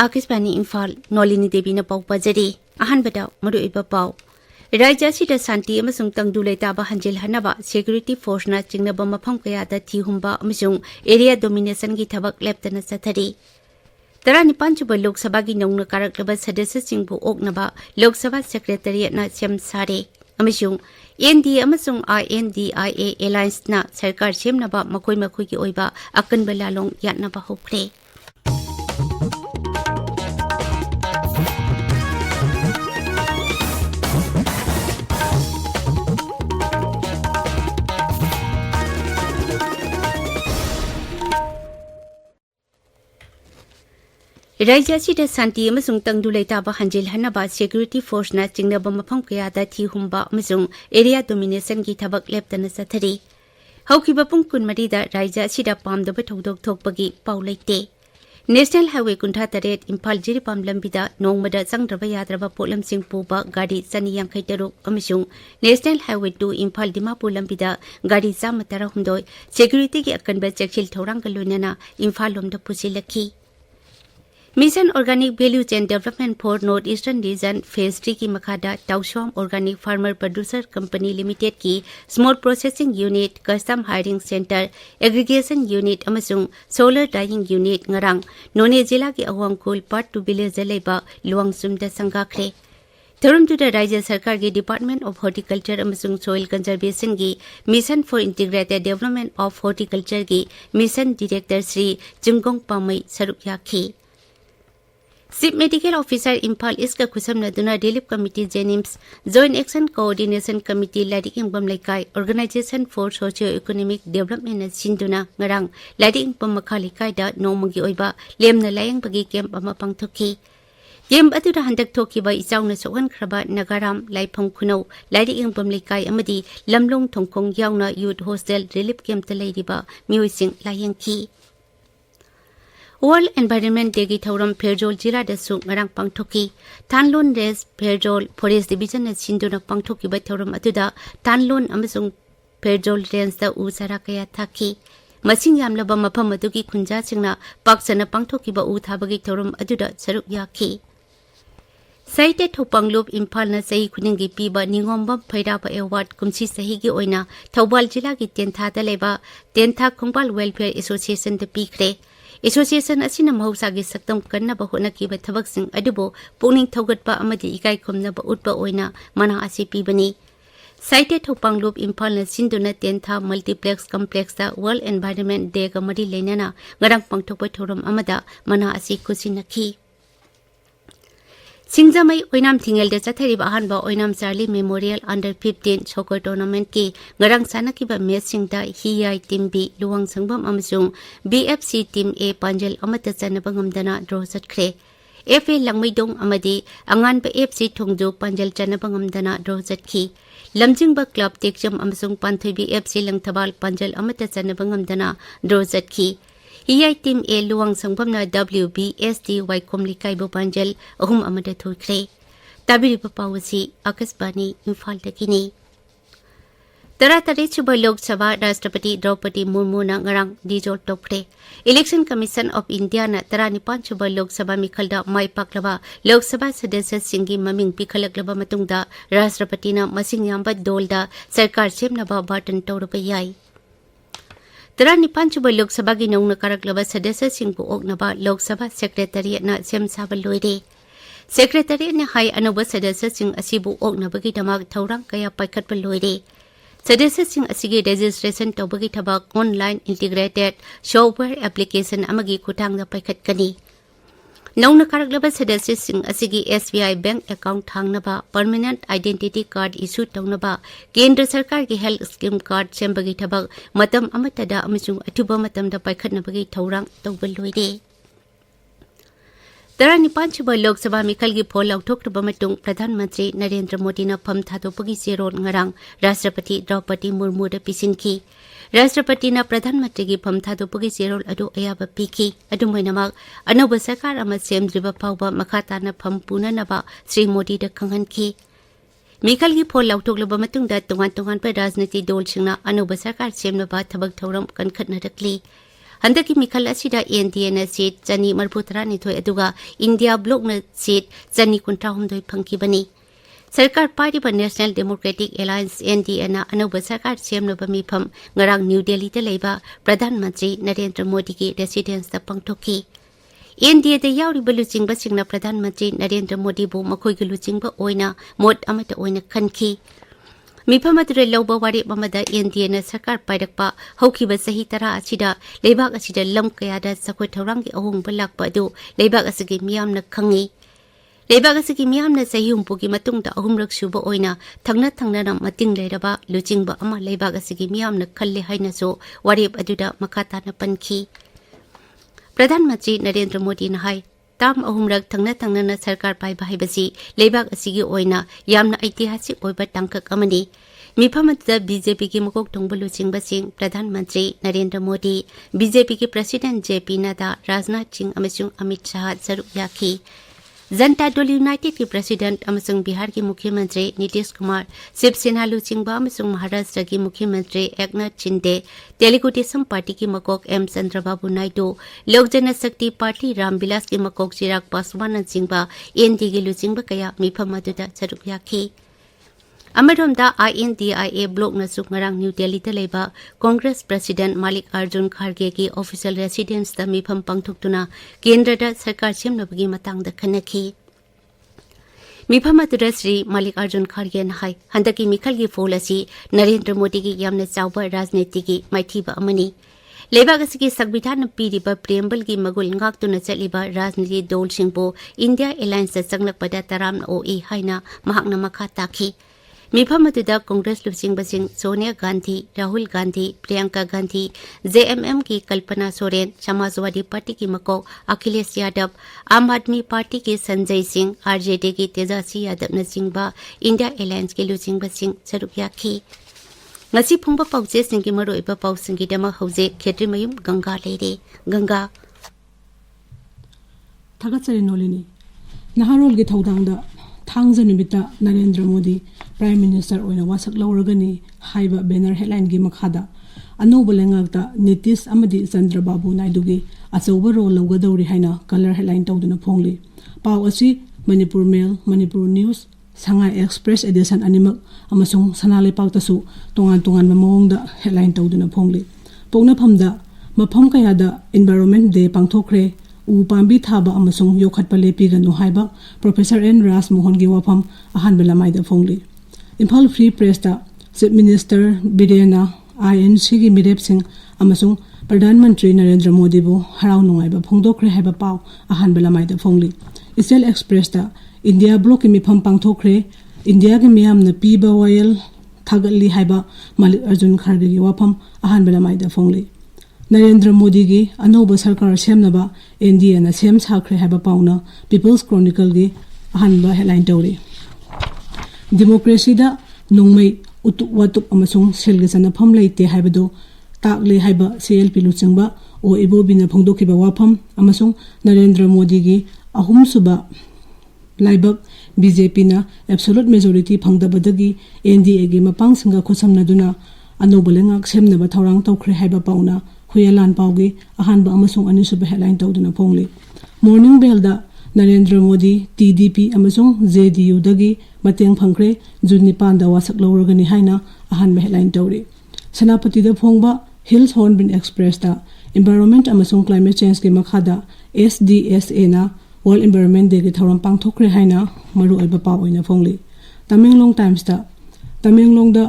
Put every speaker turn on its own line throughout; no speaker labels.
Akisbani Imphal Nolini Devi na pau pajari ahanbada maruiba pau Raja sida santi amasung tangdulai taba hanjil hanaba security force na chingnaba mafam kayada thihumba amasung area domination gi thabak leptana sathari Tarani panchuba Lok Sabha gi nongna karaklaba sadasya singbu oknaba Lok Sabha secretariat na sem sare amasung ND amasung INDIA alliance na sarkar semnaba makoi gi oiba akan balalong yatnaba hokre Raja sida santi amasung tangdulai taba hanjil hanaba security force na chingnaba mafam kayada thihumba amasung area domination gi thabak leptana sathari haukiba pung kunmari da raja sida pamdaba thodok thokpagi paulaite National Highway kuntha taret Imphal jiripam lambida nongmada changraba yadraba polam sing puba gadi chani yankhai taruk amasung National Highway 2 Imphal Dimapur lambida gadi chama tara humdoi security gi akanba chekchil thorang kalunana Imphal lomda pusilakhi Mission Organic Value Chain Development for North Eastern Region Phase 3 की मखादा Tauswam Organic Farmer Producer Company Limited की Small Processing Unit, Custom Hiring Center, Aggregation Unit अमसुंग Solar Drying Unit ngarang नोने जिला की अवांगकुल Part 2 Village जलेबा लुआंगसुम the संगाखरे थरुमजुदा राज्य सरकार की Department of Horticulture अमसुंग Soil Conservation की Mission for Integrated Development of Horticulture की Mission Director Shri जुंगोंग पामई सरुक याखी Chief Medical Officer Imphal iska khusam naduna Relief Committee Jenims Joint Action Coordination Committee Ladik Ingbam Laikai Organization for Socio-Economic Development na sinduna ngarang Ladik Ingbam Makhalikai da nongmagi oiba lemna layang bagi camp ama pangthoki Camp atuda handak thokiba ichawna sokan khraba Nagaram Laifam Khunau Ladik Ingbam Laikai amadi Lamlong Thongkhong yauna Youth Hostel Relief Camp ta leiriba miyoising layangki World Environment Day ki thauram Pherjol jila da su ngarang pangthoki Thanlon Res Pherjol Forest Division na sinduna pangthoki ba thauram atuda Thanlon amasung Pherjol Range da u sara kaya thaki masing yamlaba mafam adugi khunja singna paksana pangthoki ba u thabagi thauram aduda saruk yakhi Saite Thopanglup Imphal na sahi khuningi piba ningombam phairaba award kumsi sahi gi oina Thobal jila ki tentha da leba tentha Khungbal Welfare Association da pikre Association asina mahusagi saktam kanna ba hona ki ba thabak sing adubo puning thogatpa amadi ikai khomna ba utpa oina mana asi pibani Saite Thopanglup Imphal na sinduna tentha multiplex complex da World Environment Day ga mari leinana ngarang pangthokpa thoram amada mana asi khusinakhi Singjamai oinam thingel de chathari ba han ba oinam Charlie Memorial Under 15 soccer tournament ki ngarang sanaki ba match singda HI team B luwang sangbam amasung BFC team A panjal amata chanaba ngamdana draw chatkre FA langmaidong amadi angan ba FC thongjo panjal chanaba ngamdana draw chatkhi lamjing ba club tekjam amasung panthoi BFC langthabal panjal amata chanaba ngamdana draw chatkhi HI team A luwang sangbamna WBSD Waikomli Kaibo Panjal ahum amada thukre tabiri papawasi Akasbani Imphal takini Taratari chuba Lok Sabha Rashtrapati Draupadi Murmu na ngarang dijol tokre Election Commission of India na taranipan chuba Lok Sabha mikhalda mai paklaba Lok Sabha sadasya singi maming pikhalaklaba matungda Rashtrapati na masing yamba dolda sarkar semnaba batan tawraba yai Tarani panchuba Lok Sabha gi nongna karaklaba sadasya singbu oknaba Lok Sabha Secretariat na sem saba loire. Secretariat na hai anuba sadasya sing asibu oknaba gi damag thaurang kaya paikhatba loire. Sadasya sing asigi registration tawbagi thabak online integrated software application amagi khutang na paikhatkani. Nongna karaklaba sadasya sing asigi SBI bank account thangnaba permanent identity card issue tawnaba Kendra Sarkar ki health scheme card sembagi thabak matam amatada amasung athuba matamda paikhatnabagi thaurang tawbal loide Tarani panchuba Lok Sabha mikhal gi phol lauthokraba matung Pradhan Mantri Narendra Modi na pham thadopagi serol ngarang Rashtrapati Draupadi Murmu da pisinki Rashtrapati na Pradhan Mantri gi pham thadopagi serol adu ayaba piki adumainamak anoba sarkar ama semdriba phawba makhata na pham punanaba Sri Modi da khanghanki Mikhal gi phol lautoklaba matungda tongan pa rajniti dol singna anoba sarkar semnaba thabak thauram kankhatna rakli हंदकी मिखल असिदा NDA न seat चनी मरफुतरा निथोय अदुगा India block न seat चनी कुंठा हुमदोय फंकीबनी सरकार पार्टी पर नेशनल डेमोक्रेटिक एलायंस एनडीए न अनौब सरकार सेमनब मिफम ngarang न्यू दिल्ली द लेबा प्रधानमंत्री नरेंद्र मोदी की रेसिडेंस द पंगथोकी एनडीए द यावरिब लुचिंगबा सिंगना प्रधानमंत्री नरेंद्र मोदी बु मखोयगी लुचिंगबा ओइना मोट अमत ओइना खनखी मिफम अदुरे लौबा वारेप अमदा एनडीए न सरकार पाइरकपा हौखिबा सही तरा असिदा लेबाक असिदा लम कयादा सखोय थौरांगी अहोंगबा लाकपा अदु लेबाक असिगी मियामना खंगी लेबाक असिगी मियामना सही हुंपुगी मतुंगदा अहुमरक सुबा ओइना थंगना थंगना मतिंग लेरबा लुचिंगबा अमा लेबाक असिगी मियामना खल्ले हाइनासो वारेप अदुदा मखाताना पनखी प्रधानमंत्री नरेंद्र मोदी न हाय ताम अहुमरक थंगना थंगना सरकार पाइबा हाइबसी लेबाक असिगी ओइना यामना ऐतिहासिक ओइबा टांकक अमनी मिफम अदुदा बीजेपी की मकोक थोंगबा लुचिंगबसिंग प्रधानमंत्री नरेंद्र मोदी बीजेपी की प्रेसिडेंट जेपी नड्डा राजनाथ सिंह अमसुंग अमित शाह सरुक याखी जनता दल यूनाइटेड की प्रेसिडेंट अमसुंग बिहार के मुख्यमंत्री नीतीश कुमार शिवसेना लुचिंगबा अमसुंग महाराष्ट्र की मुख्यमंत्री एकनाथ शिंदे तेलुगु देशम पार्टी की मकोक एम चंद्रबाबू नायडू लोक जनशक्ति पार्टी रामविलास की मकोक चिराग पासवान चिंगबा एनडी की लुचिंगबा कया मिफम अदुदा सरुक याखी अमरोमदा INDIA ब्लॉक न सुंगरांग न्यू दिल्ली द लेबा कांग्रेस प्रेसिडेंट मल्लिकार्जुन खड़गे की ऑफिशियल रेसिडेंस द मिफम पंगथुक्तुना केंद्र द सरकार सेमनबगी मतंग द खनखी मिफम अदुदा श्री मल्लिकार्जुन खड़गे न हाय हंदकी मिखल की फोल असि नरेंद्र मोदी की यामना चावबा राजनीति की माइथीबा अमनी लेबाक असिगी संविधान पीरिबा प्रेम्बल की मगुल ngaktuna चलिबा राजनीति दल सिंहबो इंडिया एलायंस चंगलकपदा तराम ओई हाइना महाकना मखा ताखी मिफम अदुदा कांग्रेस लुचिंगबसिंग सोनिया गांधी राहुल गांधी प्रियंका गांधी JMM की कल्पना सोरेन समाजवादी पार्टी की मको अखिलेश यादव आम आदमी पार्टी के संजय सिंह RJD की तेजासी यादव नचिंगबा इंडिया एलायंस के लुचिंगबसिंग सरुक याखी ngasi phungba pawche singki maroiba paw singi dama hauze khetrimayum ganga leire ganga
thagatsari nolini naharol gi thodangda thangja nimita narendra modi prime minister oina wasak lawragani haiba banner headline gi makhada anoba lengakta nitish amadi chandrababu naidu gi achauba role lawgadawri haina color headline tawduna phongli paw asi manipur mail manipur news Shanghai Express edition animak amasung sanale paktasu tongan mamongda headline tawduna phongli pokna phamda mapham kayada environment day pangthokre u pambi thaba amasung yokhatpa lepi ganu haiba professor N Ras Mohan gi wafam ahan belamai da phongli Imphal Free Press da Chief Minister Birena INC gi mirep sing amasung Pradhan Mantri Narendra Modi bu harau nungai ba phongdokre haiba paw ahan belamai da phongli Israel Express da India block mi pham pangthokre India ge miyam na piba oil thagali haiba Malikarjun Kharge gi wafam ahan belamai da phongli Narendra Modi gi anoba sarkar semnaba NDA na sem sakhre haiba pauna People's Chronicle gi ahan ba headline tawri Democracy da nungmai utuk watuk amasung selge sana pham leite haibado takle haiba CLP luchingba o ibobina phongdokiba wafam amasung Narendra Modi gi ahum suba Laibak BJP na absolute majority phangdabadagi NDA gi mapang singa khosamnaduna anobalengak semnaba thorang tawkhre haiba pauna huyalan pawgi ahanba amasung anisuba headline tawduna phongli Morning Bell da Narendra Modi TDP amasung JDU dagi mateng phangkhre Juni panda wasak lawragani haina ahanba headline tawri Senapati da phongba Hills Hornbill Express da Environment amasung Climate Change gi makhada SDSA na World Environment Day ki thoram pangthokre haina maru aiba paw oina phongli Tamenglong Times da Tamenglong da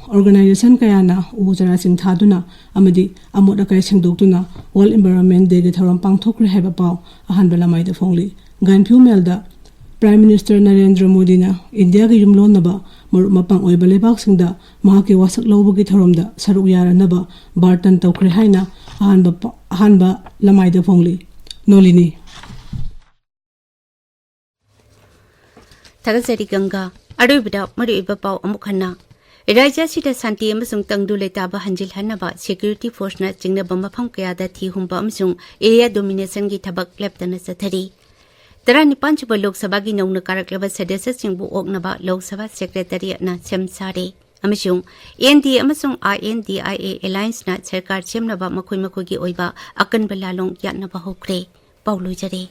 organization kayana ujara sing thaduna amadi amod akai singdoktuna World Environment Day ki thoram pangthokre haiba paw ahan belamai da phongli Ganphu Mail da Prime Minister Narendra Modi na India gi yumlon naba maru mapang oiba lebak singda mahaki wasak lawba gi thoram da saruk yara naba bartan tawkhre haina ahanba lamai da phongli Nolini
Tagasari Ganga Arubida Mariba Pau Amukana Raja Sita Santi Amasung Tangdule Taba Hanjil Hanaba Security Force na Jingna Bamapam Kayada Thi Humba Amsung Area Domination gi Tabak Leptana Sathari Tarani Panchaba Lok Sabha gi Nauna Karaklaba Sadasa Singbu Oknaba Lok Sabha Secretariat na Sem Sare ꯑꯃꯁꯨꯡ NDA ꯑꯃꯁꯨꯡ INDIA ꯑꯦꯂꯥꯏꯟꯁꯅ ꯁꯔꯀꯥꯔ ꯁꯦꯝꯅꯕ ꯃꯈꯣꯏ ꯃꯈꯣꯏꯒꯤ ꯑꯣꯏꯕ ꯑꯀꯟꯕ ꯂꯥꯂꯣꯡ ꯌꯥꯠꯅꯕ ꯍꯧꯈ꯭ꯔꯦ ꯄꯥꯎ ꯂꯣꯏꯖꯔꯦ